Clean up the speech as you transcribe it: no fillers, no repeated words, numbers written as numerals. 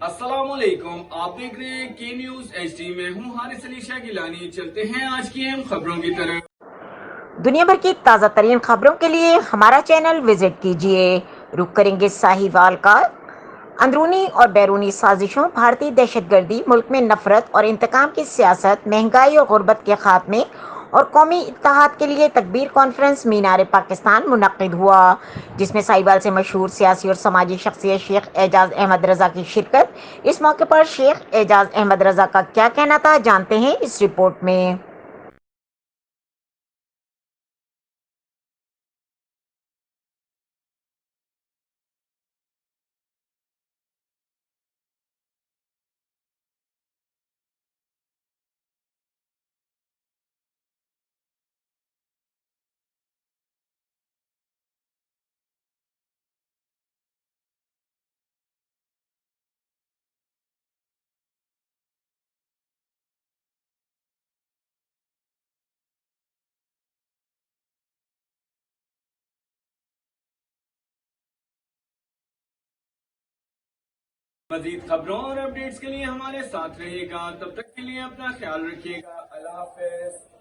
अस्सलामुअलैकुम, आप देख रहे हैं के न्यूज HD में हूँ हारिस अली शाह गिलानी। चलते हैं आज की अहम खबरों की तरफ। दुनिया भर की ताज़ा तरीन खबरों के लिए हमारा चैनल विजिट कीजिए। रुक करेंगे साहिवाल का। अंदरूनी और बैरूनी साजिशों, भारतीय दहशतगर्दी, मुल्क में नफरत और इंतकाम की सियासत, महंगाई और गुर्बत के खात्मे और कौमी इत्तेहाद के लिए तकबीर कॉन्फ्रेंस मीनार पाकिस्तान मुनक्किद हुआ, जिसमें साहिवाल से मशहूर सियासी और समाजी शख्सियत शेख एजाज अहमद रजा की शिरकत। इस मौके पर शेख एजाज अहमद रजा का क्या कहना था, जानते हैं इस रिपोर्ट में। मजीद खबरों और अपडेट्स के लिए हमारे साथ रहिएगा। तब तक के लिए अपना ख्याल रखिएगा। अल्लाह हाफिज।